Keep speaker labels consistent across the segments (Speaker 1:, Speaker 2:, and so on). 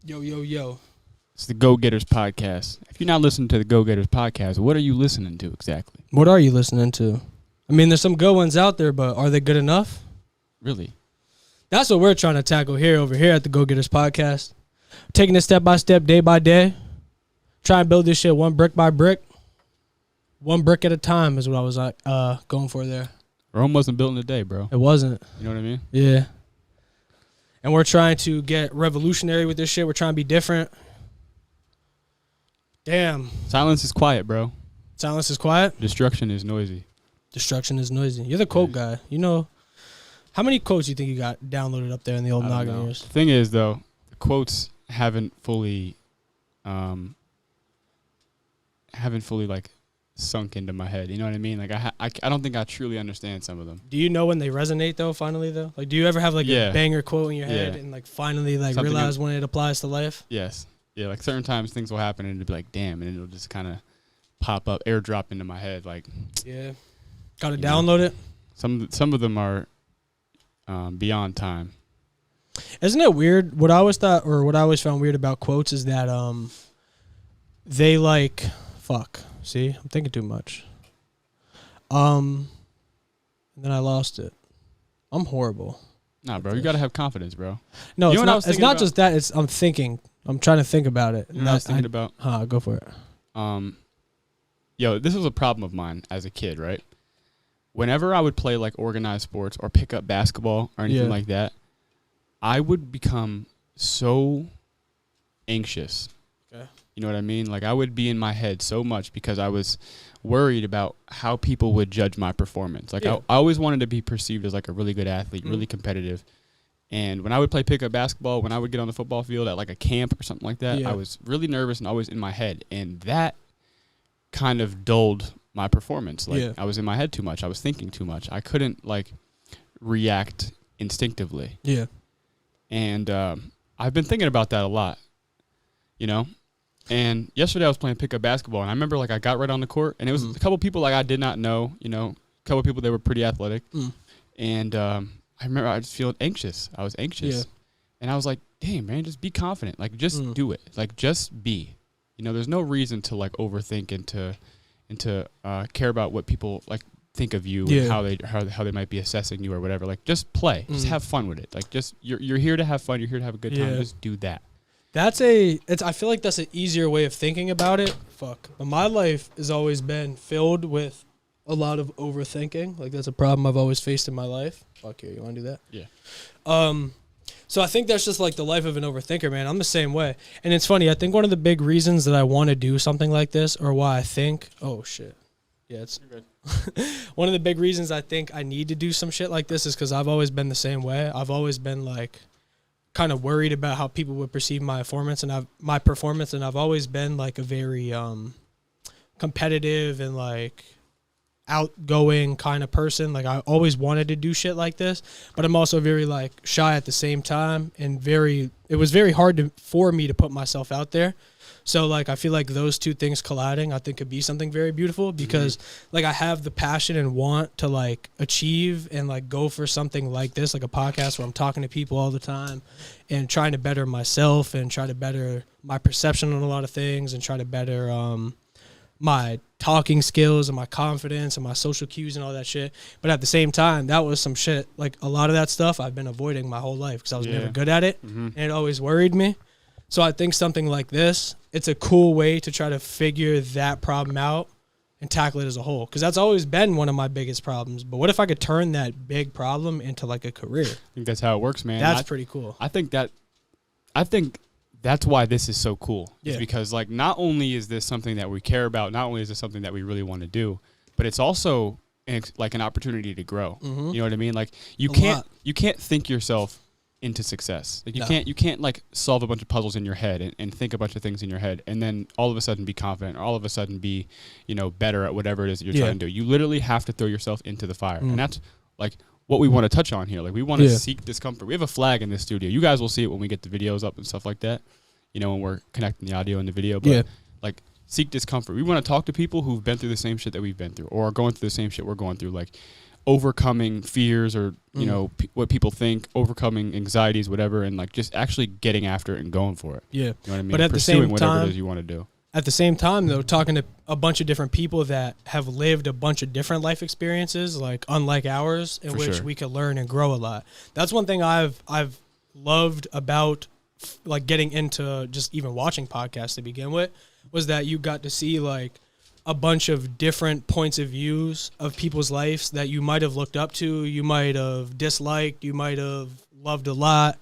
Speaker 1: Yo, yo, yo.
Speaker 2: It's the Go Getters podcast. If you're not listening to the Go Getters podcast, what are you listening to exactly?
Speaker 1: What are you listening to? I mean, there's some good ones out there, but are they good enough?
Speaker 2: Really?
Speaker 1: That's what we're trying to tackle over here at the Go Getters podcast. Taking it step by step, day by day. Try and build this shit one brick by brick. One brick at a time is what I was going for there.
Speaker 2: Rome wasn't built in a day, bro.
Speaker 1: It wasn't.
Speaker 2: You know what I mean?
Speaker 1: Yeah. And we're trying to get revolutionary with this shit. We're trying to be different. Damn.
Speaker 2: Silence is quiet, bro.
Speaker 1: Silence is quiet.
Speaker 2: Destruction is noisy.
Speaker 1: Destruction is noisy. You're the quote guy. You know, how many quotes do you think you got downloaded up there in the old noggin years?
Speaker 2: The thing is, though, the quotes haven't fully like sunk into my head. You know what I mean? Like I don't think I truly understand some of them.
Speaker 1: Do you know when they resonate though? Finally though, like do you ever have like a banger quote in your head and like finally like something realize when it applies to life?
Speaker 2: Yes. Yeah. Like certain times things will happen and it'll be like, damn, and it'll just kind of pop up, airdrop into my head. Like,
Speaker 1: yeah, gotta download it.
Speaker 2: Some of them are beyond time.
Speaker 1: Isn't it weird? What I always thought, or what I always found weird about quotes is that they like fuck. See, I'm thinking too much. And then I lost it. I'm horrible.
Speaker 2: Nah, bro, you gotta have confidence, bro.
Speaker 1: No, it's not just that. It's I'm thinking. I'm trying to think about it.
Speaker 2: You know what I was thinking about?
Speaker 1: Go for it.
Speaker 2: Yo, this was a problem of mine as a kid, right? Whenever I would play like organized sports or pick up basketball or anything like that, I would become so anxious. Okay. You know what I mean? Like I would be in my head so much because I was worried about how people would judge my performance. Like I always wanted to be perceived as like a really good athlete, really competitive. And when I would play pickup basketball, when I would get on the football field at like a camp or something like that, I was really nervous and always in my head. And that kind of dulled my performance. Like I was in my head too much. I was thinking too much. I couldn't like react instinctively.
Speaker 1: Yeah.
Speaker 2: And I've been thinking about that a lot, you know? And yesterday I was playing pickup basketball, and I remember like I got right on the court, and it was a couple people like I did not know, you know, a couple people that were pretty athletic. And I remember I just feeling anxious. I was anxious. Yeah. And I was like, damn, man, just be confident. Like, just do it. Like, just be. You know, there's no reason to like overthink and to care about what people like think of you and how they might be assessing you or whatever. Like, just play. Just have fun with it. Like, just you're here to have fun. You're here to have a good time. Just do that.
Speaker 1: I feel like that's an easier way of thinking about it. Fuck. But my life has always been filled with a lot of overthinking. Like, that's a problem I've always faced in my life. Fuck you. You want to do that?
Speaker 2: Yeah.
Speaker 1: So I think that's just like the life of an overthinker, man. I'm the same way. And it's funny. I think one of the big reasons that I want to do something like this, or why I think, oh, shit. Yeah, it's good. One of the big reasons I think I need to do some shit like this is because I've always been the same way. I've always been like kind of worried about how people would perceive my performance, and I've always been like a very competitive and like outgoing kind of person. Like I always wanted to do shit like this, but I'm also very like shy at the same time, and it was very hard for me to put myself out there. So like I feel like those two things colliding I think could be something very beautiful, because like I have the passion and want to like achieve and like go for something like this, like a podcast where I'm talking to people all the time and trying to better myself and try to better my perception on a lot of things and try to better my talking skills and my confidence and my social cues and all that shit. But at the same time, that was some shit, like a lot of that stuff I've been avoiding my whole life because I was never good at it, and it always worried me. So I think something like this, it's a cool way to try to figure that problem out and tackle it as a whole. Because that's always been one of my biggest problems. But what if I could turn that big problem into like a career?
Speaker 2: I think that's how it works, man.
Speaker 1: That's pretty cool.
Speaker 2: I think that's why this is so cool. It's because like not only is this something that we care about, not only is this something that we really want to do, but it's also like an opportunity to grow. You know what I mean? Like you can't think yourself into success. Like you can't like solve a bunch of puzzles in your head and think a bunch of things in your head and then all of a sudden be confident or all of a sudden be, you know, better at whatever it is that you're trying to do. You literally have to throw yourself into the fire. And that's like what we want to touch on here. Like we want to seek discomfort. We have a flag in this studio. You guys will see it when we get the videos up and stuff like that, you know, when we're connecting the audio and the video. But like seek discomfort. We want to talk to people who've been through the same shit that we've been through or are going through the same shit we're going through. Like overcoming fears or you know what people think, overcoming anxieties, whatever, and like just actually getting after it and going for it.
Speaker 1: Yeah,
Speaker 2: you know what I mean.
Speaker 1: But at
Speaker 2: Pursuing
Speaker 1: the same
Speaker 2: whatever
Speaker 1: time,
Speaker 2: it is you want to do.
Speaker 1: At the same time, though, talking to a bunch of different people that have lived a bunch of different life experiences, like unlike ours, in which we could learn and grow a lot. That's one thing I've loved about like getting into just even watching podcasts to begin with, was that you got to see like a bunch of different points of views of people's lives that you might have looked up to, you might have disliked, you might have loved a lot.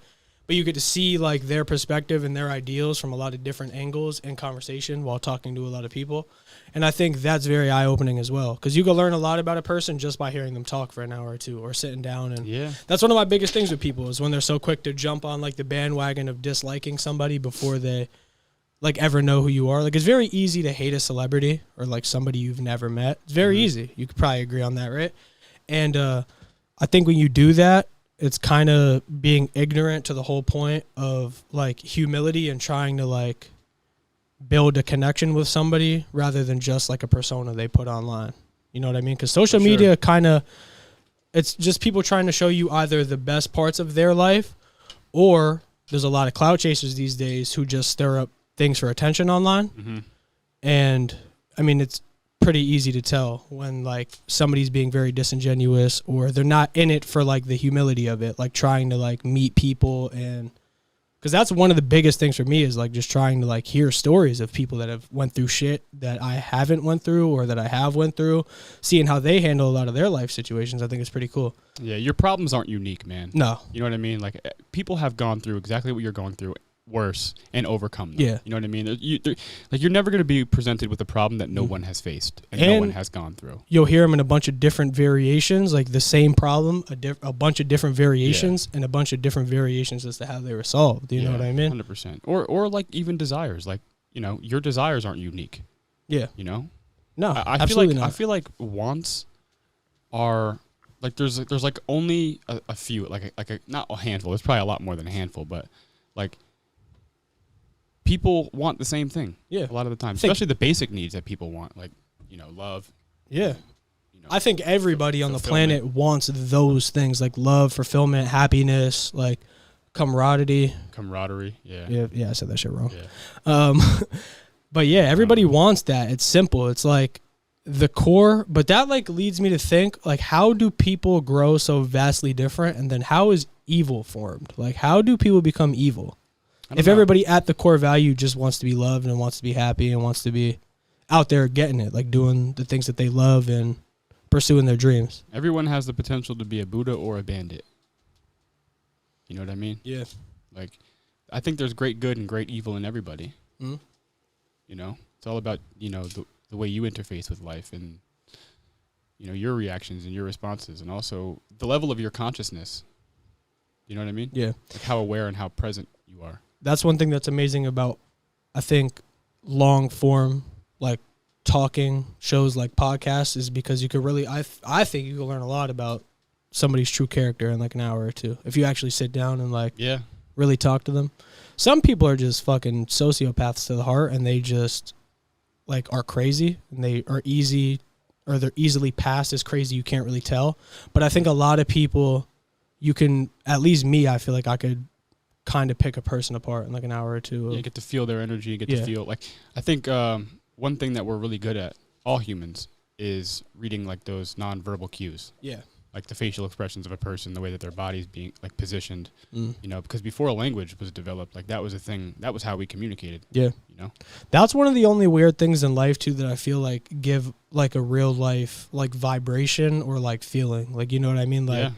Speaker 1: But you get to see like their perspective and their ideals from a lot of different angles in conversation while talking to a lot of people. And I think that's very eye-opening as well, because you can learn a lot about a person just by hearing them talk for an hour or two or sitting down. And that's one of my biggest things with people is when they're so quick to jump on like the bandwagon of disliking somebody before they like ever know who you are. Like it's very easy to hate a celebrity or like somebody you've never met. It's very easy. You could probably agree on that, right? And I think when you do that, it's kind of being ignorant to the whole point of like humility and trying to like build a connection with somebody rather than just like a persona they put online. You know what I mean? Because social media kind of, it's just people trying to show you either the best parts of their life, or there's a lot of clout chasers these days who just stir up things for attention online. And I mean, it's pretty easy to tell when like somebody's being very disingenuous or they're not in it for like the humility of it, like trying to like meet people. And because that's one of the biggest things for me is like just trying to like hear stories of people that have went through shit that I haven't went through or that I have went through, seeing how they handle a lot of their life situations. I think it's pretty cool. Yeah,
Speaker 2: your problems aren't unique, man.
Speaker 1: No.
Speaker 2: You know what I mean? Like people have gone through exactly what you're going through, worse, and overcome them. Yeah. You know what I mean? You're never going to be presented with a problem that no one has faced and no one has gone through. You'll
Speaker 1: hear them in a bunch of different variations, like the same problem, a bunch of different variations, and a bunch of different variations as to how they were solved. You know what I mean?
Speaker 2: 100%. Or like even desires. Like, you know, your desires aren't unique.
Speaker 1: Yeah.
Speaker 2: You know?
Speaker 1: No,
Speaker 2: absolutely not. I feel like wants are like there's like only a few, like a not a handful. There's probably a lot more than a handful, but like people want the same thing.
Speaker 1: Yeah.
Speaker 2: A lot of the time, especially the basic needs that people want, like, you know, love.
Speaker 1: Yeah. You know, I think everybody on the planet wants those things, like love, fulfillment, happiness, like camaraderie.
Speaker 2: Yeah.
Speaker 1: Yeah, I said that shit wrong. Yeah. But yeah, everybody wants that. It's simple. It's like the core, but that like leads me to think like, how do people grow so vastly different? And then how is evil formed? Like, how do people become evil? If everybody at the core value just wants to be loved and wants to be happy and wants to be out there getting it, like doing the things that they love and pursuing their dreams.
Speaker 2: Everyone has the potential to be a Buddha or a bandit. You know what I mean?
Speaker 1: Yeah.
Speaker 2: Like, I think there's great good and great evil in everybody.
Speaker 1: Mm-hmm.
Speaker 2: You know? It's all about, you know, the way you interface with life and, you know, your reactions and your responses and also the level of your consciousness. You know what I mean?
Speaker 1: Yeah.
Speaker 2: Like how aware and how present you are.
Speaker 1: That's one thing that's amazing about, I think, long form, like talking shows like podcasts, is because you could really, I think you can learn a lot about somebody's true character in like an hour or two if you actually sit down and like really talk to them. Some people are just fucking sociopaths to the heart and they just like are crazy and they are easy, or they're easily passed as crazy. You can't really tell. But I think a lot of people, you can, at least me, I feel like I could kind of pick a person apart in like an hour or two.
Speaker 2: Yeah, get to feel their energy, get to feel like, I think one thing that we're really good at, all humans, is reading like those nonverbal cues.
Speaker 1: Yeah.
Speaker 2: Like the facial expressions of a person, the way that their body's being like positioned, you know, because before a language was developed, like that was a thing, that was how we communicated.
Speaker 1: Yeah.
Speaker 2: You know,
Speaker 1: that's one of the only weird things in life too, that I feel like give like a real life, like vibration or like feeling, like, you know what I mean? Like,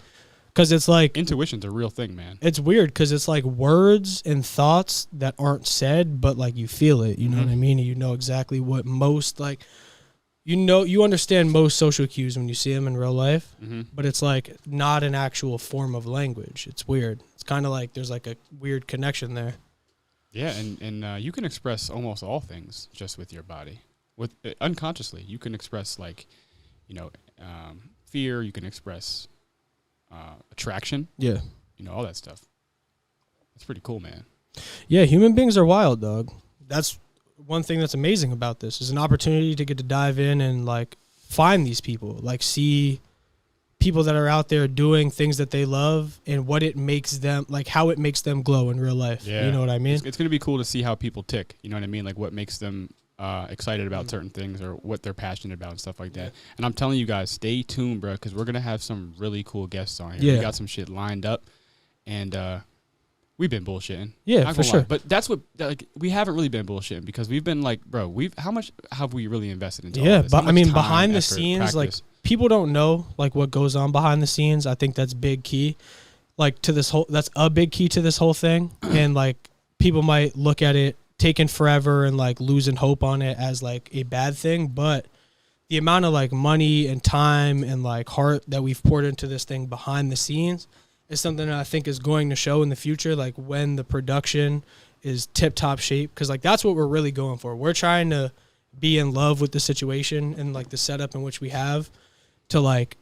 Speaker 1: because it's like
Speaker 2: intuition's a real thing, man.
Speaker 1: It's weird because it's like words and thoughts that aren't said, but like you feel it. You know what I mean? And you know exactly what most like, you know, you understand most social cues when you see them in real life, but it's like not an actual form of language. It's weird. It's kind of like there's like a weird connection there.
Speaker 2: Yeah, and you can express almost all things just with your body, with unconsciously. You can express like, you know, fear. You can express attraction.
Speaker 1: Yeah.
Speaker 2: You know, all that stuff. It's pretty cool, man.
Speaker 1: Yeah, human beings are wild, dog. That's one thing that's amazing about this, is an opportunity to get to dive in and like find these people, like see people that are out there doing things that they love and what it makes them, like how it makes them glow in real life.
Speaker 2: Yeah.
Speaker 1: You know what I mean?
Speaker 2: It's going to be cool to see how people tick. You know what I mean? Like what makes them excited about certain things or what they're passionate about and stuff like that. Yeah. And I'm telling you guys, stay tuned, bro, because we're going to have some really cool guests on here.
Speaker 1: Yeah.
Speaker 2: We got some shit lined up, and we've been bullshitting.
Speaker 1: Yeah, for sure.
Speaker 2: But that's what, like, we haven't really been bullshitting because we've been like, bro, how much have we really invested into all this?
Speaker 1: But I mean,
Speaker 2: time,
Speaker 1: behind the
Speaker 2: effort,
Speaker 1: scenes,
Speaker 2: practice?
Speaker 1: like people don't know like what goes on behind the scenes. I think that's big key. Like to this whole, that's a big key to this whole thing. And like people might look at it taking forever and like losing hope on it as like a bad thing, but the amount of like money and time and like heart that we've poured into this thing behind the scenes is something that I think is going to show in the future, like when the production is tip-top shape, because like that's what we're really going for. We're trying to be in love with the situation and like the setup in which we have to like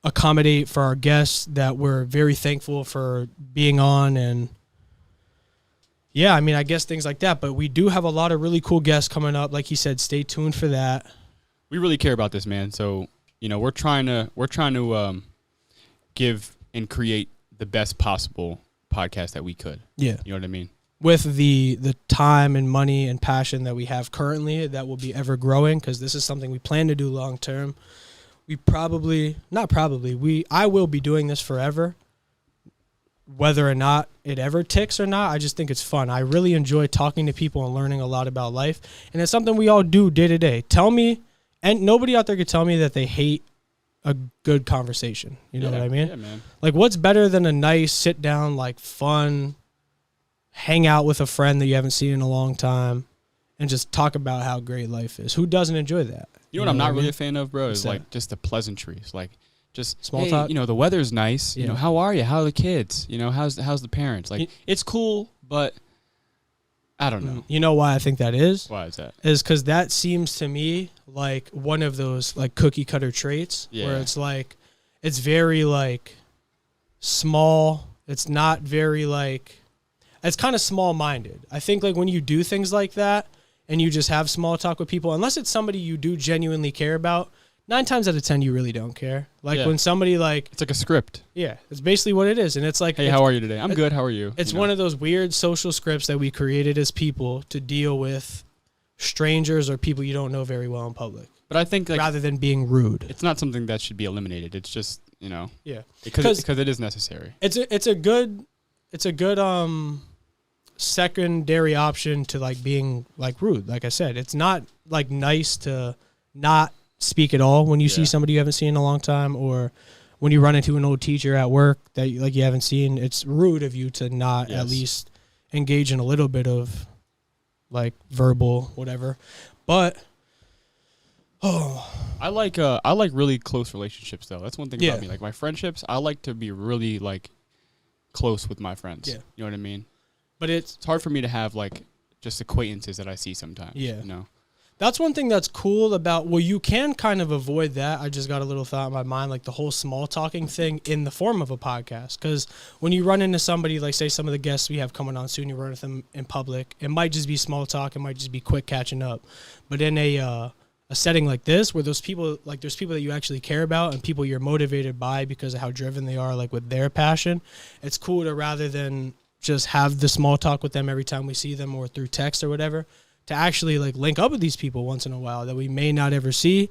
Speaker 1: accommodate for our guests that we're very thankful for being on. And yeah, I mean, I guess things like that, but we do have a lot of really cool guests coming up. Like he said, stay tuned for that.
Speaker 2: We really care about this, man. So, you know, we're trying to give and create the best possible podcast that we could.
Speaker 1: Yeah.
Speaker 2: You know what I mean?
Speaker 1: With the time and money and passion that we have currently, that will be ever growing, because this is something we plan to do long term. I will be doing this forever. Whether or not it ever ticks or not, I just think it's fun. I really enjoy talking to people and learning a lot about life. And it's something we all do day to day. Tell me, and nobody out there could tell me that they hate a good conversation. You know what I mean?
Speaker 2: Yeah, man.
Speaker 1: Like, what's better than a nice sit down, like fun, hang out with a friend that you haven't seen in a long time and just talk about how great life is? Who doesn't enjoy that?
Speaker 2: You know what I'm not really a fan of, bro, is like just the pleasantries. Like, just
Speaker 1: small talk.
Speaker 2: You know, the weather's nice.
Speaker 1: Yeah.
Speaker 2: You know, how are you? How are the kids? You know, how's the parents? Like, it's cool, but I don't know.
Speaker 1: You know why I think that is?
Speaker 2: Why is that?
Speaker 1: Is because that seems to me like one of those like cookie cutter traits where it's like, it's very like small. It's not very like, it's kind of small minded. I think like when you do things like that and you just have small talk with people, unless it's somebody you do genuinely care about, 9 times out of 10, you really don't care. Like when somebody like...
Speaker 2: It's like a script.
Speaker 1: Yeah, it's basically what it is. And it's like...
Speaker 2: Hey, how are you today? I'm good. How are you?
Speaker 1: It's one of those weird social scripts that we created as people to deal with strangers or people you don't know very well in public.
Speaker 2: But I think like...
Speaker 1: Rather than being rude.
Speaker 2: It's not something that should be eliminated. It's just, you know...
Speaker 1: Yeah.
Speaker 2: Because it is necessary.
Speaker 1: It's a good secondary option to like being like rude. Like I said, it's not like nice to not speak at all when you see somebody you haven't seen in a long time, or when you run into an old teacher at work that you haven't seen. It's rude of you to not at least engage in a little bit of like verbal whatever. But
Speaker 2: I like really close relationships though. That's one thing about me. Like my friendships, I like to be really like close with my friends. Yeah. You know what I mean?
Speaker 1: But it's
Speaker 2: hard for me to have like just acquaintances that I see sometimes. Yeah. You know?
Speaker 1: That's one thing that's cool about, well, you can kind of avoid that. I just got a little thought in my mind, like the whole small talking thing in the form of a podcast. Because when you run into somebody, like say some of the guests we have coming on soon, you run with them in public, it might just be small talk. It might just be quick catching up. But in a setting like this, where those people, like there's people that you actually care about and people you're motivated by because of how driven they are, like with their passion, it's cool to, rather than just have the small talk with them every time we see them or through text or whatever, to actually like link up with these people once in a while that we may not ever see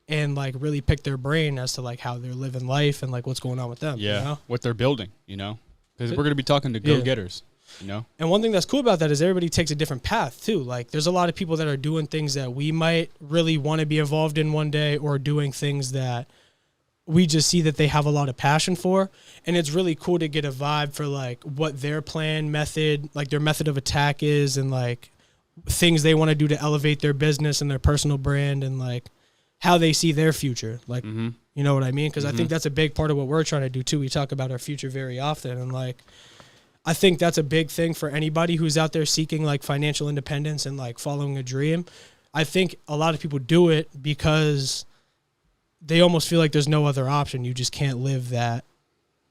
Speaker 1: and like really pick their brain as to like how they're living life and like what's going on with them.
Speaker 2: Yeah.
Speaker 1: You know?
Speaker 2: What they're building, you know, because we're going to be talking to go-getters, you know?
Speaker 1: And one thing that's cool about that is everybody takes a different path too. Like there's a lot of people that are doing things that we might really want to be involved in one day, or doing things that we just see that they have a lot of passion for. And it's really cool to get a vibe for like what their plan method, like their method of attack is, and like things they want to do to elevate their business and their personal brand, and like how they see their future. Like, you know what I mean? Because I think that's a big part of what we're trying to do too. We talk about our future very often. And like, I think that's a big thing for anybody who's out there seeking like financial independence and like following a dream. I think a lot of people do it because they almost feel like there's no other option. You just can't live that.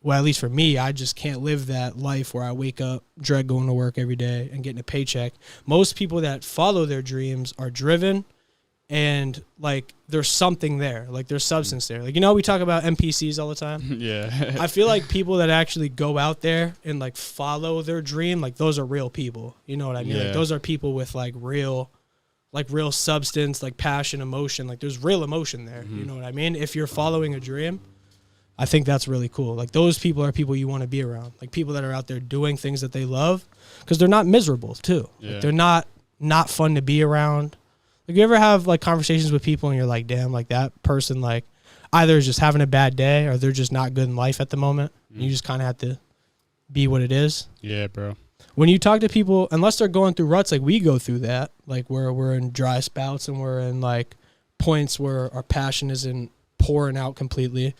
Speaker 1: Well, at least for me, I just can't live that life where I wake up, dread going to work every day and getting a paycheck. Most people that follow their dreams are driven and like there's something there, like there's substance there. Like, you know, we talk about NPCs all the time.
Speaker 2: Yeah.
Speaker 1: I feel like people that actually go out there and like follow their dream, like those are real people. You know what I mean?
Speaker 2: Yeah.
Speaker 1: Like those are people with like real substance, like passion, emotion. Like there's real emotion there. You know what I mean? If you're following a dream, I think that's really cool. Like those people are people you want to be around. Like people that are out there doing things that they love, because they're not miserable too.
Speaker 2: Yeah.
Speaker 1: Like they're not fun to be around. Like, you ever have like conversations with people and you're like, damn, like that person, like either is just having a bad day or they're just not good in life at the moment. You just kind of have to be what it is.
Speaker 2: Yeah, bro.
Speaker 1: When you talk to people, unless they're going through ruts, like we go through that, like where we're in dry spouts and we're in like points where our passion isn't pouring out completely.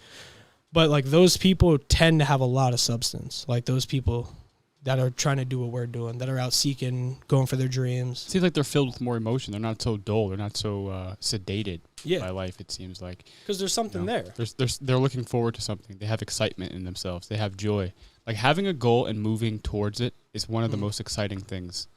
Speaker 1: But like those people tend to have a lot of substance. Like those people that are trying to do what we're doing, that are out seeking, going for their dreams.
Speaker 2: It seems like they're filled with more emotion. They're not so dull. They're not so sedated by life, it seems like.
Speaker 1: Because there's something there.
Speaker 2: They're looking forward to something. They have excitement in themselves. They have joy. Like having a goal and moving towards it is one of the most exciting things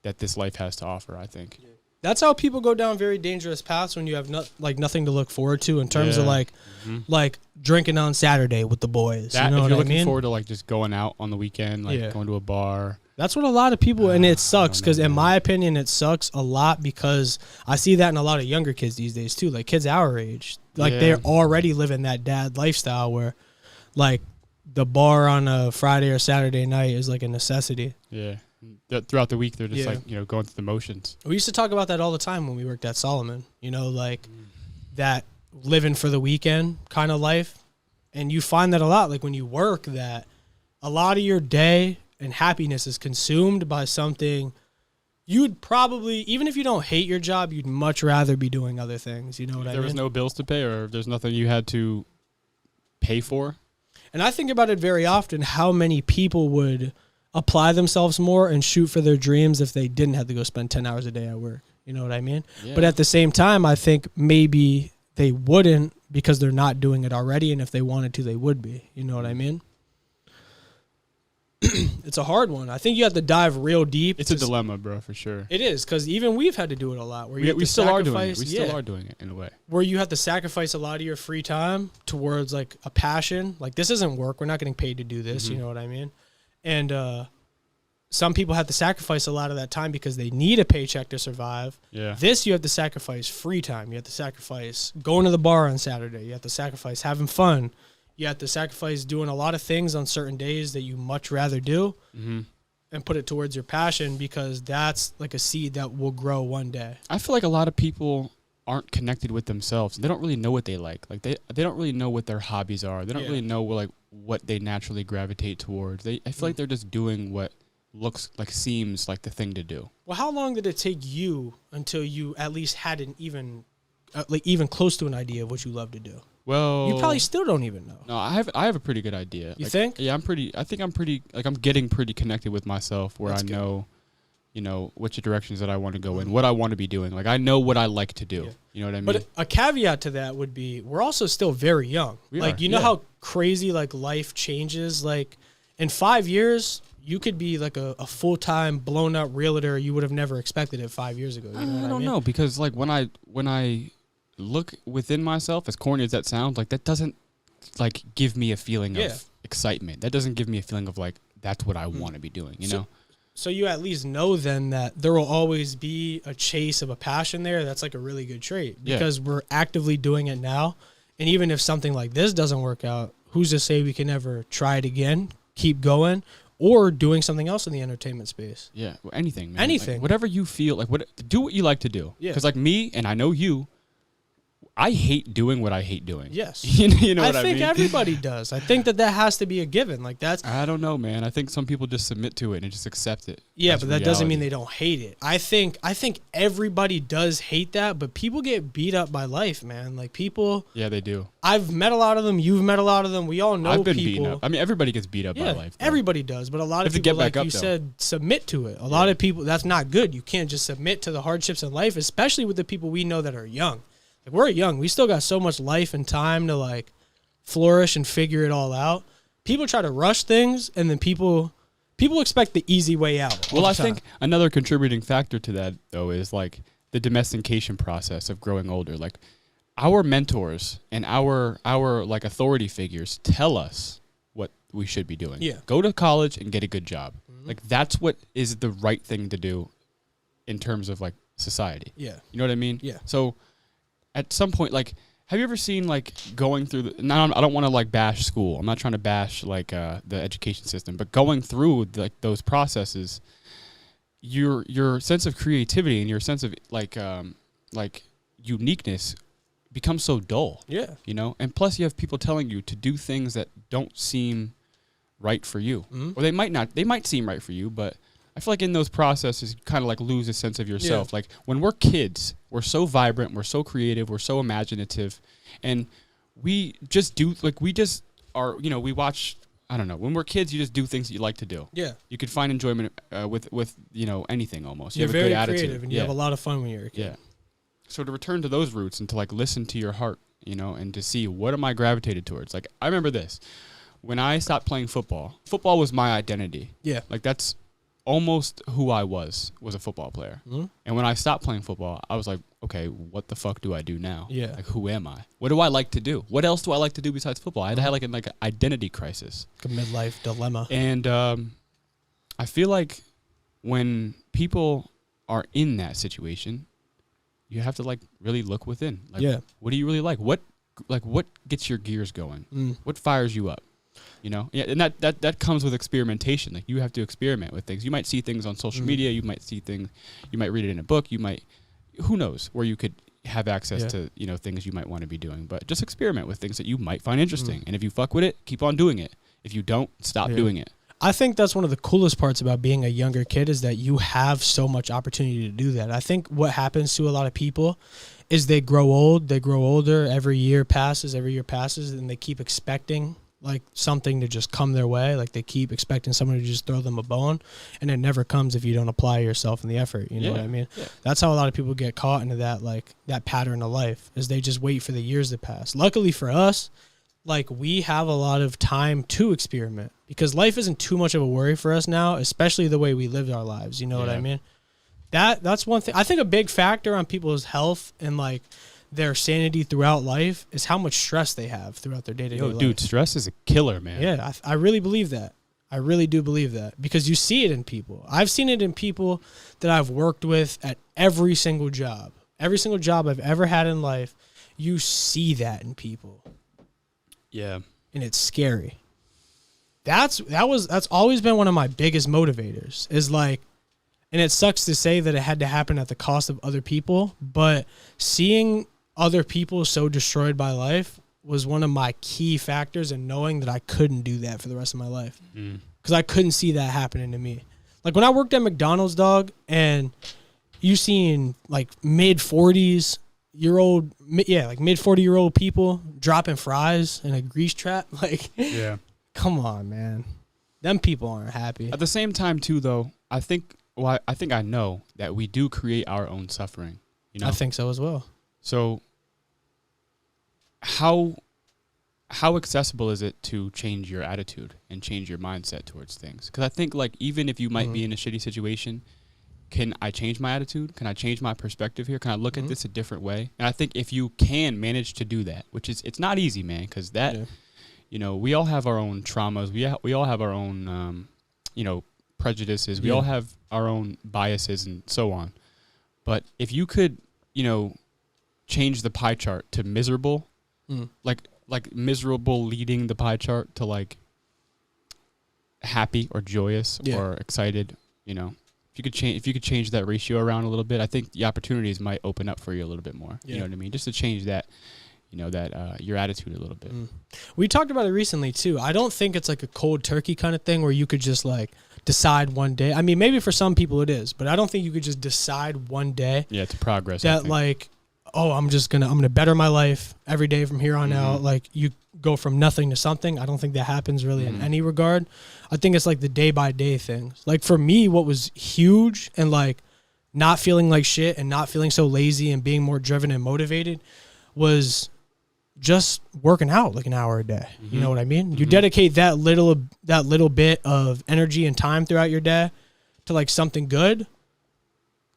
Speaker 2: that this life has to offer, I think. Yeah.
Speaker 1: That's how people go down very dangerous paths when you have nothing to look forward to in terms of like drinking on Saturday with the boys.
Speaker 2: That,
Speaker 1: you know
Speaker 2: if you're
Speaker 1: what I
Speaker 2: looking
Speaker 1: mean?
Speaker 2: forward to like just going out on the weekend, like going to a bar.
Speaker 1: That's what a lot of people, and it sucks because in my opinion, it sucks a lot because I see that in a lot of younger kids these days too, like kids our age. Like they're already living that dad lifestyle where like the bar on a Friday or Saturday night is like a necessity.
Speaker 2: Yeah. Throughout the week, they're just like, you know, going through the motions.
Speaker 1: We used to talk about that all the time when we worked at Solomon, you know, like that living for the weekend kind of life. And you find that a lot, like when you work, that a lot of your day and happiness is consumed by something you'd probably, even if you don't hate your job, you'd much rather be doing other things. You know what I mean?
Speaker 2: If there was no bills to pay or if there's nothing you had to pay for.
Speaker 1: And I think about it very often, how many people would apply themselves more and shoot for their dreams if they didn't have to go spend 10 hours a day at work. You know what I mean? Yeah. But at the same time, I think maybe they wouldn't because they're not doing it already. And if they wanted to, they would be. You know what I mean? It's a hard one. I think you have to dive real deep.
Speaker 2: It's a dilemma, bro, for sure.
Speaker 1: It is, because even we've had to do it a lot. Where
Speaker 2: we still are doing it. We still are doing it in a way.
Speaker 1: Where you have to sacrifice a lot of your free time towards like a passion. Like, this isn't work. We're not getting paid to do this. You know what I mean? And some people have to sacrifice a lot of that time because they need a paycheck to survive.
Speaker 2: Yeah.
Speaker 1: This, you have to sacrifice free time. You have to sacrifice going to the bar on Saturday. You have to sacrifice having fun. You have to sacrifice doing a lot of things on certain days that you much rather do and put it towards your passion, because that's like a seed that will grow one day.
Speaker 2: I feel like a lot of people aren't connected with themselves. They don't really know what they like. Like they don't really know what their hobbies are. They don't really know like what they naturally gravitate towards. I feel like they're just doing what seems like the thing to do.
Speaker 1: Well, how long did it take you until you at least had an even close to an idea of what you love to do?
Speaker 2: Well,
Speaker 1: you probably still don't even know.
Speaker 2: No, I have a pretty good idea.
Speaker 1: You think?
Speaker 2: Yeah, I think I'm getting pretty connected with myself, where
Speaker 1: That's
Speaker 2: I
Speaker 1: good.
Speaker 2: know, you know, which directions that I want to go in, what I want to be doing. Like, I know what I like to do. Yeah. You know what I mean? But
Speaker 1: a caveat to that would be, we're also still very young. You know how crazy like life changes. Like, in 5 years, you could be like a full-time blown up realtor you would have never expected it 5 years ago. You know what I
Speaker 2: don't
Speaker 1: mean?
Speaker 2: know, because like when I look within myself, as corny as that sounds, like that doesn't like give me a feeling of excitement. That doesn't give me a feeling of like that's what I want to be doing, you know?
Speaker 1: So you at least know then that there will always be a chase of a passion there. That's like a really good trait, because we're actively doing it now. And even if something like this doesn't work out, who's to say we can never try it again, keep going, or doing something else in the entertainment space?
Speaker 2: Yeah, anything, man.
Speaker 1: Anything.
Speaker 2: Like, whatever you feel, like do what you like to do. Yeah. Because like me, and I know you, I hate doing what I hate doing.
Speaker 1: Yes.
Speaker 2: You know what I mean?
Speaker 1: I think everybody does. I think that has to be a given. Like, that's...
Speaker 2: I don't know, man. I think some people just submit to it and just accept it.
Speaker 1: Yeah,
Speaker 2: that's
Speaker 1: but that doesn't mean they don't hate it. I think everybody does hate that, but people get beat up by life, man. Like, people...
Speaker 2: Yeah, they do.
Speaker 1: I've met a lot of them. You've met a lot of them. We all know people.
Speaker 2: I've been beaten up. I mean, everybody gets beat up by life. Though.
Speaker 1: Everybody does, but a lot of people, like you said, submit to it. A lot of people, that's not good. You can't just submit to the hardships in life, especially with the people we know that are young. Like, we're young. We still got so much life and time to like flourish and figure it all out. People try to rush things, and then people expect the easy way out.
Speaker 2: Well, I think another contributing factor to that though is like the domestication process of growing older. Like our mentors and our like authority figures tell us what we should be doing.
Speaker 1: Yeah.
Speaker 2: Go to college and get a good job. Like that's what is the right thing to do in terms of like society.
Speaker 1: Yeah.
Speaker 2: You know what I mean?
Speaker 1: Yeah.
Speaker 2: So at some point, like, have you ever seen like going through the, now I don't want to like bash school. I'm not trying to bash like the education system, but going through like those processes, your sense of creativity and your sense of like uniqueness becomes so dull.
Speaker 1: Yeah.
Speaker 2: You know? And plus you have people telling you to do things that don't seem right for you. Or they might seem right for you, but I feel like in those processes you kind of like lose a sense of yourself.
Speaker 1: Yeah.
Speaker 2: Like when we're kids, we're so vibrant, we're so creative, we're so imaginative, and we just do like we just are, you know, we watch, I don't know, when we're kids you just do things that you like to do.
Speaker 1: Yeah.
Speaker 2: You could find enjoyment with you know anything almost.
Speaker 1: You're
Speaker 2: You have a
Speaker 1: very
Speaker 2: good attitude.
Speaker 1: creative and you have a lot of fun when you're a kid.
Speaker 2: Yeah. So to return to those roots and to like listen to your heart, you know, and to see what am I gravitated towards. Like I remember this. When I stopped playing football was my identity.
Speaker 1: Yeah.
Speaker 2: Like that's almost who I was a football player. And when I stopped playing football, I was like, okay, what the fuck do I do now?
Speaker 1: Yeah.
Speaker 2: Like who am I? What do I like to do? What else do I like to do besides football? I had like an identity crisis.
Speaker 1: Like a midlife dilemma.
Speaker 2: And I feel like when people are in that situation, you have to like really look within. Like,
Speaker 1: Yeah.
Speaker 2: what do you really like? What gets your gears going? What fires you up? You know? Yeah, and that comes with experimentation. Like you have to experiment with things. You might see things on social media, you might see things, you might read it in a book, you might, who knows where you could have access to, you know, things you might want to be doing. But just experiment with things that you might find interesting. And if you fuck with it, keep on doing it. If you don't, stop doing it.
Speaker 1: I think that's one of the coolest parts about being a younger kid is that you have so much opportunity to do that. I think what happens to a lot of people is they grow old, they grow older, every year passes, and they keep expecting like something to just come their way. Like they keep expecting someone to just throw them a bone, and it never comes if you don't apply yourself and the effort. You know what I mean? Yeah. That's how a lot of people get caught into that pattern of life, is they just wait for the years to pass. Luckily for us, like we have a lot of time to experiment because life isn't too much of a worry for us now, especially the way we lived our lives. You know what I mean? That's one thing. I think a big factor on people's health and like their sanity throughout life is how much stress they have throughout their day-to-day life.
Speaker 2: Dude, stress is a killer, man.
Speaker 1: Yeah, I really believe that. I really do believe that because you see it in people. I've seen it in people that I've worked with at every single job. Every single job I've ever had in life, you see that in people.
Speaker 2: Yeah.
Speaker 1: And it's scary. That's always been one of my biggest motivators is like, and it sucks to say that it had to happen at the cost of other people, but seeing other people so destroyed by life was one of my key factors in knowing that I couldn't do that for the rest of my life. Because I couldn't see that happening to me. Like when I worked at McDonald's, dog, and you seen like mid 40-year-old people dropping fries in a grease trap. Like,
Speaker 2: yeah,
Speaker 1: come on, man. Them people aren't happy.
Speaker 2: At the same time, too, though, I think I know that we do create our own suffering. You know,
Speaker 1: I think so as well.
Speaker 2: So, how accessible is it to change your attitude and change your mindset towards things? Because I think, like, even if you might be in a shitty situation, can I change my attitude? Can I change my perspective here? Can I look at this a different way? And I think if you can manage to do that, which is, it's not easy, man, because that, you know, we all have our own traumas. We all have our own, you know, prejudices. We all have our own biases and so on. But if you could, you know, change the pie chart to miserable, like miserable leading the pie chart to like happy or joyous or excited, you know, if you could change that ratio around a little bit, I think the opportunities might open up for you a little bit more. You know what I mean? Just to change that, you know, that your attitude a little bit.
Speaker 1: We talked about it recently too. I don't think it's like a cold turkey kind of thing where you could just like decide one day. I mean, maybe for some people it is, but I don't think you could just decide one day.
Speaker 2: Yeah, it's a progress.
Speaker 1: That like, oh, I'm gonna better my life every day from here on out. Like you go from nothing to something. I don't think that happens really in any regard. I think it's like the day by day things. Like for me, what was huge and like not feeling like shit and not feeling so lazy and being more driven and motivated was just working out like an hour a day. You know what I mean? You dedicate that little bit of energy and time throughout your day to like something good.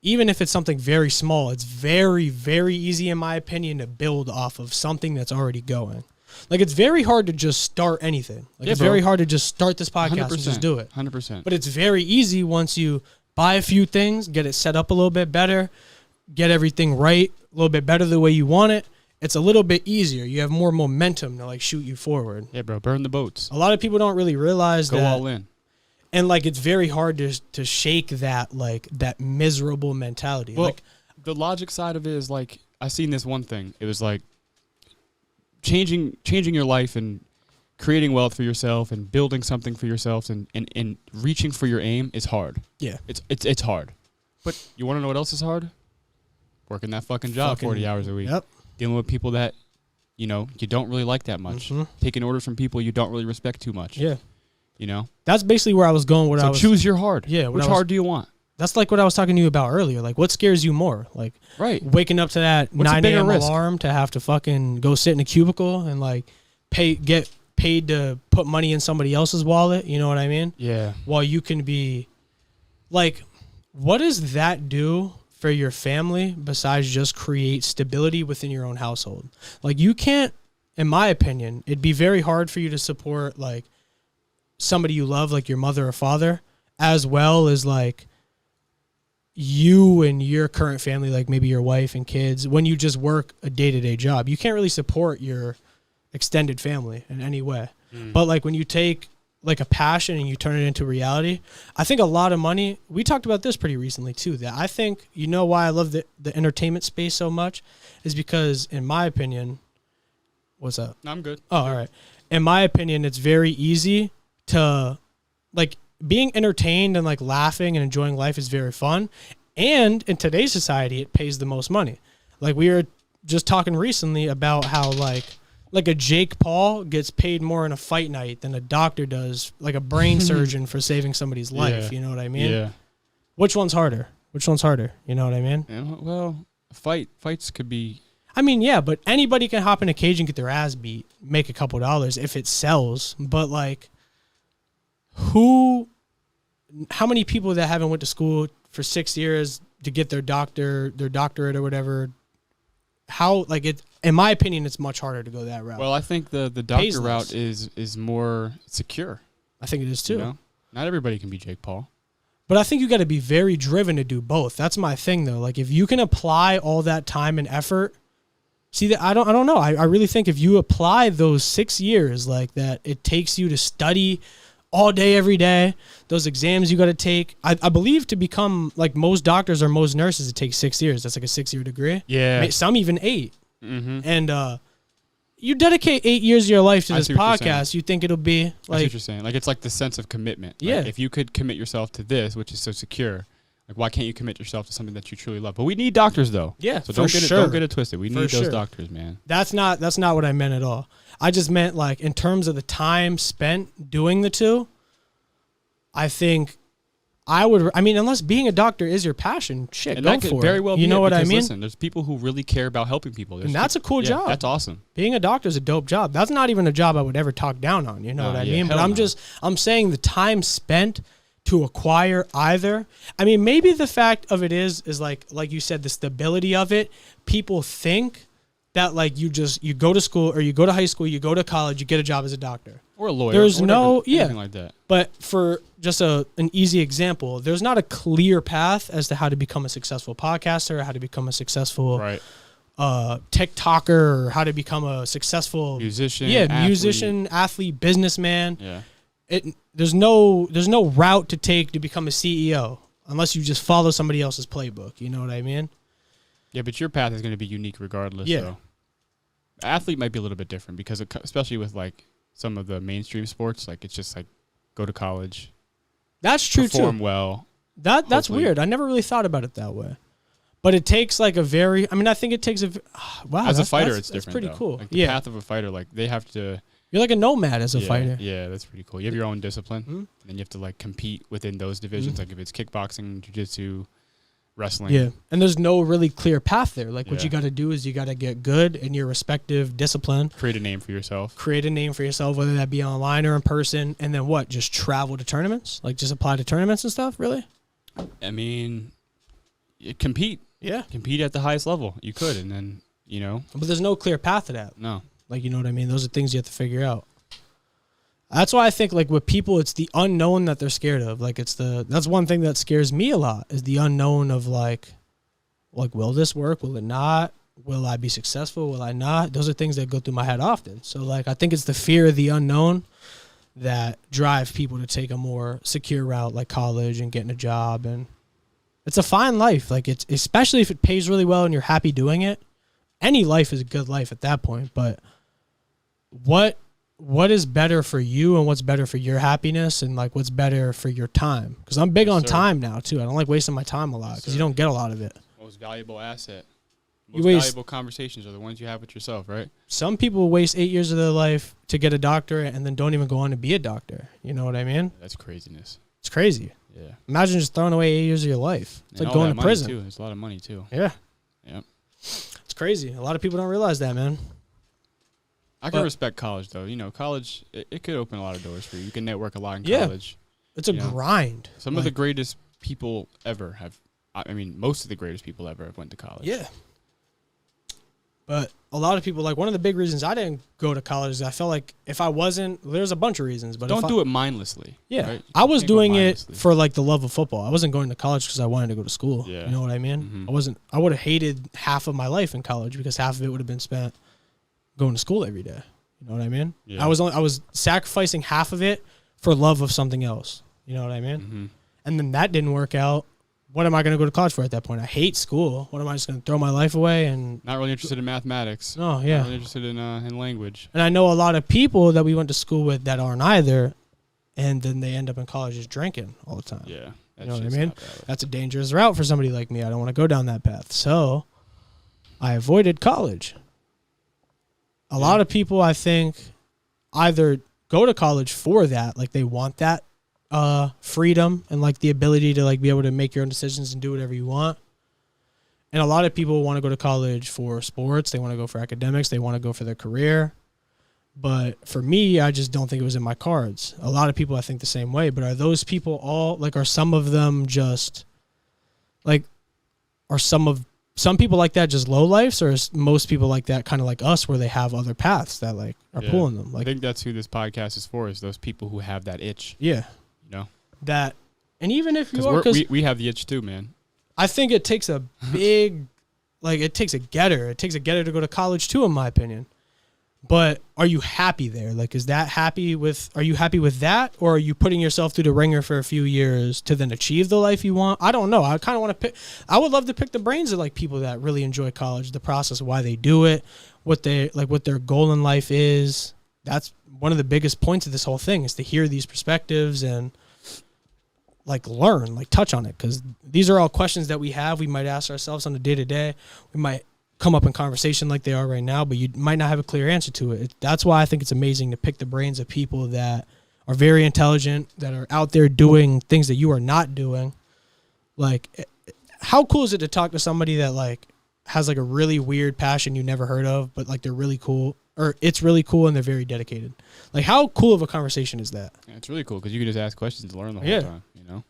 Speaker 1: even if it's something very small, it's very, very easy, in my opinion, to build off of something that's already going. Like, it's very hard to just start anything. Like, it's very hard to just start this podcast and just do it.
Speaker 2: 100%.
Speaker 1: But it's very easy once you buy a few things, get it set up a little bit better, get everything right, a little bit better the way you want it. It's a little bit easier. You have more momentum to, like, shoot you forward.
Speaker 2: Yeah, bro, burn the boats.
Speaker 1: A lot of people don't really realize that.
Speaker 2: Go all in.
Speaker 1: And, like, it's very hard to shake that, like, that miserable mentality.
Speaker 2: Well,
Speaker 1: like,
Speaker 2: the logic side of it is, like, I seen this one thing. It was, like, changing your life and creating wealth for yourself and building something for yourself and reaching for your aim is hard.
Speaker 1: Yeah.
Speaker 2: It's hard. But you want to know what else is hard? Working that fucking job 40 hours a week.
Speaker 1: Yep.
Speaker 2: Dealing with people that, you know, you don't really like that much.
Speaker 1: Mm-hmm.
Speaker 2: Taking orders from people you don't really respect too much.
Speaker 1: Yeah.
Speaker 2: You know?
Speaker 1: That's basically where I was going.
Speaker 2: So choose your hard.
Speaker 1: Yeah.
Speaker 2: Which hard do you want?
Speaker 1: That's like what I was talking to you about earlier. Like, what scares you more? Like,
Speaker 2: right.
Speaker 1: Waking up to that
Speaker 2: What's
Speaker 1: 9 a.m.
Speaker 2: risk?
Speaker 1: alarm to have to fucking go sit in a cubicle and, like, get paid to put money in somebody else's wallet. You know what I mean?
Speaker 2: Yeah.
Speaker 1: While you can be, like, what does that do for your family besides just create stability within your own household? Like, you can't, in my opinion, it'd be very hard for you to support, like, somebody you love, like your mother or father, as well as, like, you and your current family, like maybe your wife and kids, when you just work a day-to-day job. You can't really support your extended family in any way. But, like, when you take, like, a passion and you turn it into reality, I think a lot of money, we talked about this pretty recently too, that I think, you know why I love the entertainment space so much is because, in my opinion, what's up?
Speaker 2: No, I'm good.
Speaker 1: Oh, all right. In my opinion, it's very easy to, like, being entertained and, like, laughing and enjoying life is very fun. And in today's society, it pays the most money. Like, we were just talking recently about how, like a Jake Paul gets paid more in a fight night than a doctor does, like a brain surgeon for saving somebody's life.
Speaker 2: Yeah.
Speaker 1: You know what I mean?
Speaker 2: Yeah.
Speaker 1: Which one's harder? You know what I mean?
Speaker 2: Yeah, well, fights could be.
Speaker 1: I mean, yeah, but anybody can hop in a cage and get their ass beat, make a couple dollars if it sells. But, like, how many people that haven't went to school for 6 years to get their doctorate or whatever, how, like, it, in my opinion, it's much harder to go that route.
Speaker 2: Well, I think the doctor route is more secure.
Speaker 1: I think it is too.
Speaker 2: You know? Not everybody can be Jake Paul.
Speaker 1: But I think you got to be very driven to do both. That's my thing, though. Like, if you can apply all that time and effort, see that I don't know. I really think if you apply those 6 years, like, that it takes you to study all day, every day, those exams you got to take. I believe to become, like, most doctors or most nurses, it takes 6 years. That's like a 6-year degree.
Speaker 2: Yeah.
Speaker 1: Some even 8.
Speaker 2: Mm-hmm.
Speaker 1: And you dedicate 8 years of your life to this podcast, you think it'll be, like...
Speaker 2: I see what you're saying. Like, it's like the sense of commitment.
Speaker 1: Yeah.
Speaker 2: Like, if you could commit yourself to this, which is so secure, like, why can't you commit yourself to something that you truly love? But we need doctors, though.
Speaker 1: Yeah,
Speaker 2: so don't get it twisted. We need those doctors, man. That's
Speaker 1: not what I meant at all. I just meant, like, in terms of the time spent doing the two, I think unless being a doctor is your passion, shit,
Speaker 2: and
Speaker 1: go
Speaker 2: that could
Speaker 1: for
Speaker 2: very
Speaker 1: it.
Speaker 2: well
Speaker 1: you
Speaker 2: be
Speaker 1: know
Speaker 2: it,
Speaker 1: what I
Speaker 2: because,
Speaker 1: mean?
Speaker 2: Listen, there's people who really care about helping people.
Speaker 1: And that's a cool job.
Speaker 2: That's awesome.
Speaker 1: Being a doctor is a dope job. That's not even a job I would ever talk down on. You know what I mean? But I'm saying the time spent to acquire either. I mean, maybe the fact of it is like you said, the stability of it. People think that, like, you go to school or you go to high school, you go to college, you get a job as a doctor.
Speaker 2: Or a lawyer.
Speaker 1: There's
Speaker 2: anything like that.
Speaker 1: But for just an easy example, there's not a clear path as to how to become a successful podcaster, or how to become a successful TikToker, or how to become a successful
Speaker 2: musician.
Speaker 1: Musician, athlete, businessman.
Speaker 2: Yeah.
Speaker 1: There's no route to take to become a CEO unless you just follow somebody else's playbook. You know what I mean?
Speaker 2: Yeah, but your path is going to be unique regardless.
Speaker 1: Yeah.
Speaker 2: So. Athlete might be a little bit different because especially with, like, some of the mainstream sports, like, it's just like go to college.
Speaker 1: That's true too.
Speaker 2: Perform well.
Speaker 1: That's weird. I never really thought about it that way. But it takes, like, I think it takes wow.
Speaker 2: As a fighter, it's different.
Speaker 1: That's pretty cool.
Speaker 2: Like, the path of a fighter, like, they have to.
Speaker 1: You're like a nomad as a fighter.
Speaker 2: Yeah, that's pretty cool. You have your own discipline, and then you have to, like, compete within those divisions. Like, if it's kickboxing, jiu-jitsu, wrestling.
Speaker 1: Yeah, and there's no really clear path there. Like, what you got to do is you got to get good in your respective discipline.
Speaker 2: Create a name for yourself,
Speaker 1: whether that be online or in person, and then what? Just travel to tournaments? Like, just apply to tournaments and stuff? Really?
Speaker 2: I mean, compete.
Speaker 1: Yeah.
Speaker 2: Compete at the highest level. You could, and then,
Speaker 1: But there's no clear path to that.
Speaker 2: No.
Speaker 1: Like, you know what I mean? Those are things you have to figure out. That's why I think, like, with people, it's the unknown that they're scared of. Like, that's one thing that scares me a lot, is the unknown of, like, will this work? Will it not? Will I be successful? Will I not? Those are things that go through my head often. So, like, I think it's the fear of the unknown that drive people to take a more secure route, like college and getting a job. And it's a fine life. Like, it's, especially if it pays really well and you're happy doing it. Any life is a good life at that point. But what is better for you and what's better for your happiness and, like, what's better for your time? Because I'm big on time now, too. I don't like wasting my time a lot because you don't get a lot of it.
Speaker 2: Most valuable asset. Most valuable conversations are the ones you have with yourself, right?
Speaker 1: Some people waste 8 years of their life to get a doctorate and then don't even go on to be a doctor. You know what I mean?
Speaker 2: That's craziness.
Speaker 1: It's crazy.
Speaker 2: Yeah.
Speaker 1: Imagine just throwing away 8 years of your life. It's like going to prison.
Speaker 2: Too. It's a lot of money, too.
Speaker 1: Yeah.
Speaker 2: Yep.
Speaker 1: It's crazy. A lot of people don't realize that, man.
Speaker 2: I can respect college, though. College, it could open a lot of doors for you. You can network a lot in college.
Speaker 1: It's a grind.
Speaker 2: Some of the greatest people ever have, most of the greatest people ever have went to college.
Speaker 1: Yeah. But a lot of people, like, one of the big reasons I didn't go to college is I felt like if I wasn't, there's a bunch of reasons. But
Speaker 2: don't do it mindlessly.
Speaker 1: Yeah.
Speaker 2: Right?
Speaker 1: I was doing it for, like, the love of football. I wasn't going to college because I wanted to go to school.
Speaker 2: Yeah.
Speaker 1: You know what I mean? I would have hated half of my life in college because half of it would have been spent going to school every day. You know what I mean? Yeah. I was sacrificing half of it for love of something else. You know what I mean? Mm-hmm. And then that didn't work out. What am I going to go to college for at that point? I hate school. What am I just going to throw my life away? And
Speaker 2: not really interested in mathematics.
Speaker 1: No, yeah.
Speaker 2: Not really interested in language.
Speaker 1: And I know a lot of people that we went to school with that aren't either, and then they end up in college just drinking all the time.
Speaker 2: Yeah.
Speaker 1: You know what I mean? That's a dangerous route for somebody like me. I don't want to go down that path. So I avoided college. A lot of people, I think, either go to college for that, like they want that freedom and, like, the ability to, like, be able to make your own decisions and do whatever you want. And a lot of people want to go to college for sports. They want to go for academics. They want to go for their career. But for me, I just don't think it was in my cards. A lot of people, I think, the same way. But are those people all, like, are some of them just, like, are some people like that just low lifes, or is most people like that kind of like us where they have other paths that, like, are pulling them? Like,
Speaker 2: I think that's who this podcast is for, is those people who have that itch.
Speaker 1: Yeah. That, and even if you are,
Speaker 2: because we have the itch too, man.
Speaker 1: I think it takes a big, like, it takes a getter. It takes a getter to go to college too, in my opinion. But are you happy there? Like, are you happy with that? Or are you putting yourself through the ringer for a few years to then achieve the life you want? I don't know. I kind of want to I would love to pick the brains of, like, people that really enjoy college, the process, why they do it, what their goal in life is. That's one of the biggest points of this whole thing, is to hear these perspectives and, like, learn, like, touch on it. Because these are all questions that we might ask ourselves on a day-to-day. We might come up in conversation like they are right now, but you might not have a clear answer to it. That's why I think it's amazing to pick the brains of people that are very intelligent, that are out there doing things that you are not doing. Like, how cool is it to talk to somebody that, like, has, like, a really weird passion you never heard of, but, like, they're really cool, or it's really cool and they're very dedicated? Like, how cool of a conversation is that?
Speaker 2: Yeah, it's really cool because you can just ask questions and learn the whole time, you know?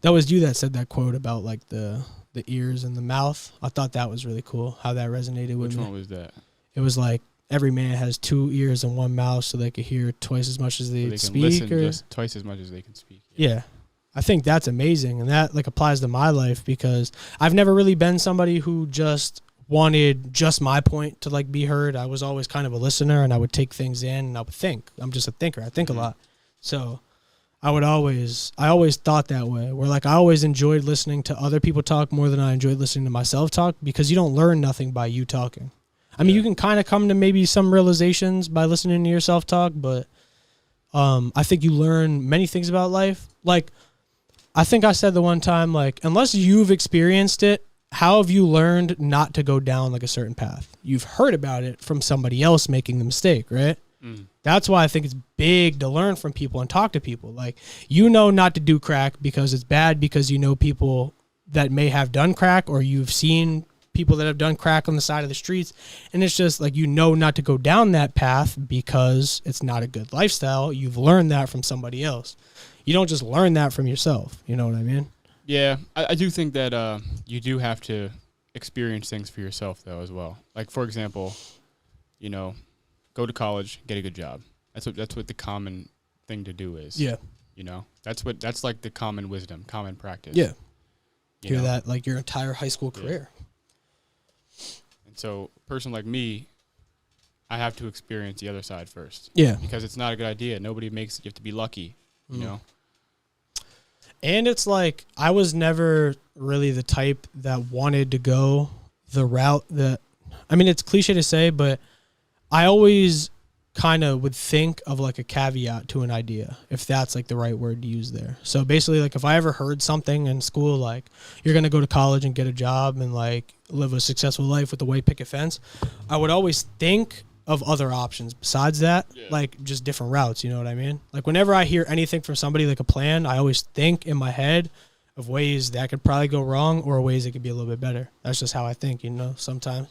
Speaker 1: That was you that said that quote about, like, the ears and the mouth. I thought that was really cool, how that resonated with me.
Speaker 2: Which one was that?
Speaker 1: It was like, every man has 2 ears and 1 mouth so they can hear twice as much as they
Speaker 2: can
Speaker 1: speak.
Speaker 2: Listen just twice as much as they can speak.
Speaker 1: Yeah. I think that's amazing. And that, like, applies to my life because I've never really been somebody who just wanted just my point to, like, be heard. I was always kind of a listener, and I would take things in and I would think. I'm just a thinker. I think a lot. So I always thought that way, where, like, I always enjoyed listening to other people talk more than I enjoyed listening to myself talk, because you don't learn nothing by you talking. I mean, you can kind of come to maybe some realizations by listening to yourself talk, but I think you learn many things about life. Like, I think I said the one time, like, unless you've experienced it, how have you learned not to go down, like, a certain path? You've heard about it from somebody else making the mistake, right? That's why I think it's big to learn from people and talk to people. Like, you know not to do crack because it's bad, because you know people that may have done crack, or you've seen people that have done crack on the side of the streets. And it's just like, you know not to go down that path because it's not a good lifestyle. You've learned that from somebody else. You don't just learn that from yourself. You know what I mean?
Speaker 2: Yeah, I do think that you do have to experience things for yourself, though, as well. Like, for example, go to college, get a good job. That's what the common thing to do is.
Speaker 1: Yeah.
Speaker 2: That's like the common wisdom, common practice.
Speaker 1: Yeah. Hear that like your entire high school career.
Speaker 2: And so a person like me, I have to experience the other side first.
Speaker 1: Yeah.
Speaker 2: Because it's not a good idea. Nobody makes it. You have to be lucky, you know?
Speaker 1: And it's like, I was never really the type that wanted to go the route that, I mean, it's cliche to say, but I always kind of would think of like a caveat to an idea, if that's like the right word to use there. So basically, like if I ever heard something in school, like you're going to go to college and get a job and like live a successful life with the white picket fence, I would always think of other options besides that, like just different routes, you know what I mean? Like whenever I hear anything from somebody, like a plan, I always think in my head of ways that could probably go wrong or ways that could be a little bit better. That's just how I think, sometimes.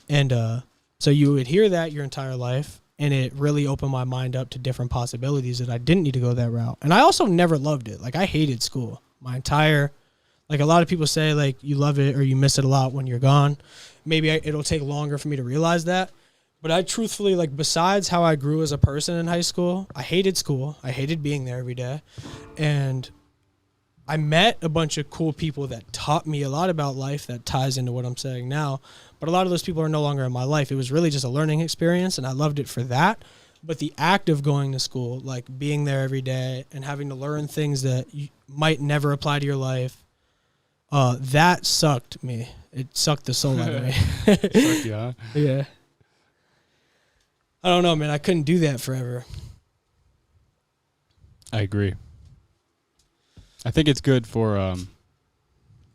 Speaker 1: And so you would hear that your entire life, and it really opened my mind up to different possibilities that I didn't need to go that route. And I also never loved it. Like I hated school my entire, like a lot of people say like you love it or you miss it a lot when you're gone. Maybe it'll take longer for me to realize that. But I truthfully, like, besides how I grew as a person in high school, I hated school. I hated being there every day. And I met a bunch of cool people that taught me a lot about life that ties into what I'm saying now. But a lot of those people are no longer in my life. It was really just a learning experience, and I loved it for that. But the act of going to school, like being there every day and having to learn things that you might never apply to your life, that sucked me. It sucked the soul out of me.
Speaker 2: Sucked you, huh?
Speaker 1: Yeah. I don't know, man. I couldn't do that forever.
Speaker 2: I agree. I think it's good for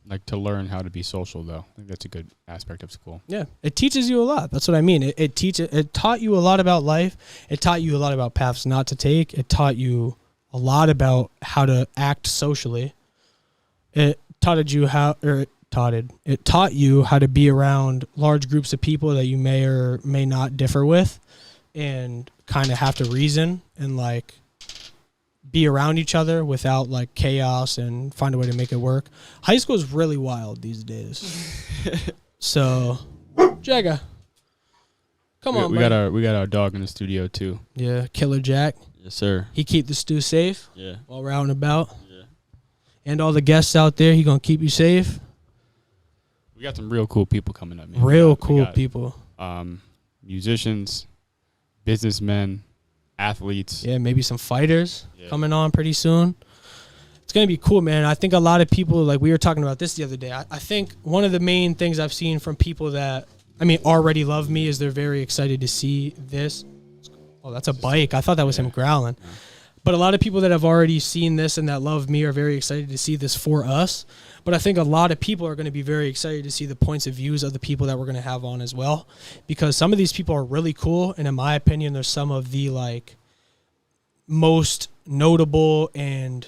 Speaker 2: like to learn how to be social, though. I think that's a good aspect of school.
Speaker 1: Yeah, it teaches you a lot. That's what I mean. It taught you a lot about life. It taught you a lot about paths not to take. It taught you a lot about how to act socially. It taught you how to be around large groups of people that you may or may not differ with, and kind of have to reason and like be around each other without like chaos and find a way to make it work. High school is really wild these days. So, Jagga, come on,
Speaker 2: we got our dog in the studio too.
Speaker 1: Yeah, Killer Jack.
Speaker 2: Yes, sir.
Speaker 1: He keep the stew safe.
Speaker 2: Yeah.
Speaker 1: While we're out and about.
Speaker 2: Yeah.
Speaker 1: And all the guests out there, he gonna keep you safe.
Speaker 2: We got some real cool people coming up, man.
Speaker 1: Real cool people.
Speaker 2: Musicians, businessmen, athletes.
Speaker 1: Yeah, maybe some fighters coming on pretty soon. It's going to be cool, man. I think a lot of people, like we were talking about this the other day, I think one of the main things I've seen from people that, already love me is they're very excited to see this. Oh, that's a bike. I thought that was him growling. Yeah. But a lot of people that have already seen this and that love me are very excited to see this for us. But I think a lot of people are going to be very excited to see the points of views of the people that we're going to have on as well. Because some of these people are really cool. And in my opinion, they're some of the like most notable and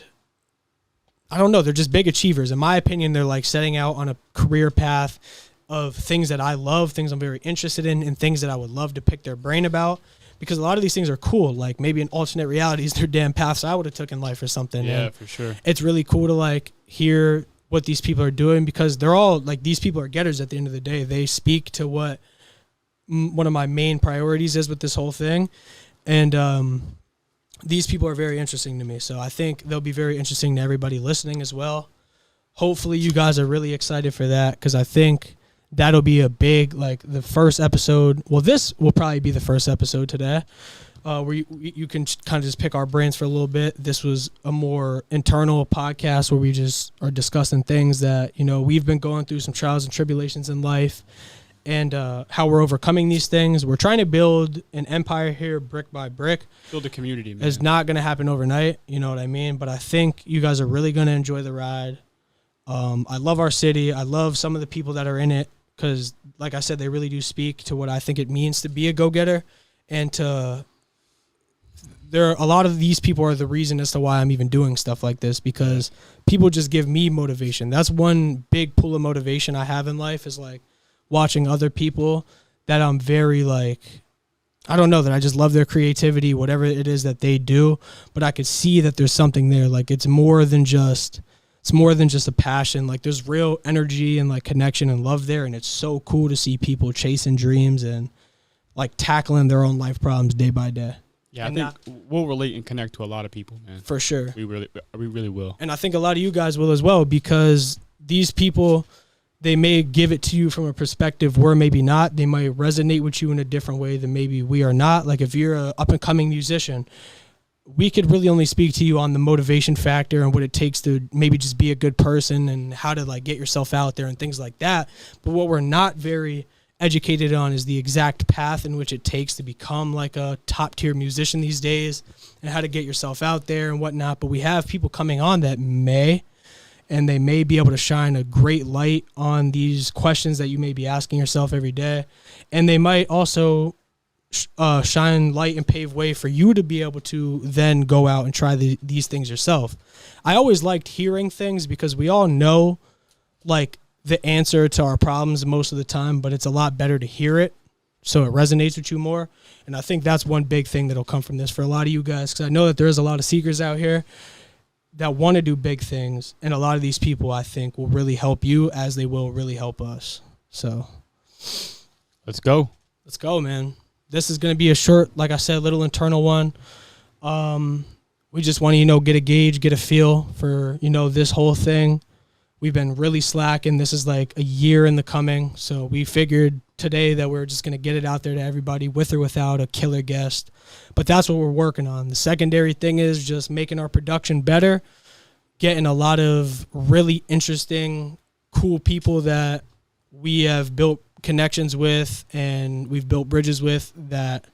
Speaker 1: I don't know, they're just big achievers. In my opinion, they're like setting out on a career path of things that I love, things I'm very interested in, and things that I would love to pick their brain about. Because a lot of these things are cool. Like maybe in alternate realities, they're damn paths I would have took in life or something.
Speaker 2: Yeah,
Speaker 1: and
Speaker 2: for sure.
Speaker 1: It's really cool to like hear what these people are doing because they're all like, these people are getters at the end of the day. They speak to what one of my main priorities is with this whole thing. And these people are very interesting to me. So I think they'll be very interesting to everybody listening as well. Hopefully you guys are really excited for that because I think that'll be a big, like the first episode. Well, this will probably be the first episode today where you can kind of just pick our brains for a little bit. This was a more internal podcast where we just are discussing things that, we've been going through some trials and tribulations in life and how we're overcoming these things. We're trying to build an empire here brick by brick.
Speaker 2: Build a community, man.
Speaker 1: It's not going to happen overnight. You know what I mean? But I think you guys are really going to enjoy the ride. I love our city. I love some of the people that are in it. Because, like I said, they really do speak to what I think it means to be a go-getter. And a lot of these people are the reason as to why I'm even doing stuff like this. Because people just give me motivation. That's one big pool of motivation I have in life is, like, watching other people that I'm very, like, I don't know, that I just love their creativity, whatever it is that they do. But I could see that there's something there. Like, it's more than just it's more than just a passion. Like there's real energy and like connection and love there, and it's so cool to see people chasing dreams and like tackling their own life problems day by day.
Speaker 2: Yeah,
Speaker 1: and
Speaker 2: I think we'll relate and connect to a lot of people, man.
Speaker 1: For sure.
Speaker 2: We really will.
Speaker 1: And I think a lot of you guys will as well, because these people, they may give it to you from a perspective where maybe not. They might resonate with you in a different way than maybe we are not. Like if you're an up-and-coming musician, we could really only speak to you on the motivation factor and what it takes to maybe just be a good person and how to like get yourself out there and things like that. But what we're not very educated on is the exact path in which it takes to become like a top-tier musician these days and how to get yourself out there and whatnot. But we have people coming on that and they may be able to shine a great light on these questions that you may be asking yourself every day. And they might also shine light and pave way for you to be able to then go out and try these things yourself. I always liked hearing things because we all know like the answer to our problems most of the time, but it's a lot better to hear it so it resonates with you more. And I think that's one big thing that'll come from this for a lot of you guys, because I know that there's a lot of seekers out here that want to do big things, and a lot of these people I think will really help you as they will really help us. So
Speaker 2: let's go,
Speaker 1: man. This is going to be a short, like I said, little internal one. We just want to, get a gauge, get a feel for, this whole thing. We've been really slacking. This is like a year in the coming. So we figured today that we're just going to get it out there to everybody with or without a killer guest. But that's what we're working on. The secondary thing is just making our production better, getting a lot of really interesting, cool people that we have built connections with and we've built bridges with that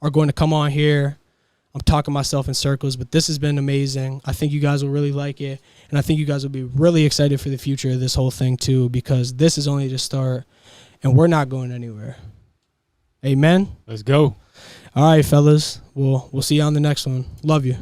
Speaker 1: are going to come on here. I'm talking myself in circles, but this has been amazing. I think you guys will really like it, and I think you guys will be really excited for the future of this whole thing too, because this is only the start and we're not going anywhere. Amen.
Speaker 2: Let's go.
Speaker 1: All right, fellas. We'll see you on the next one. Love you.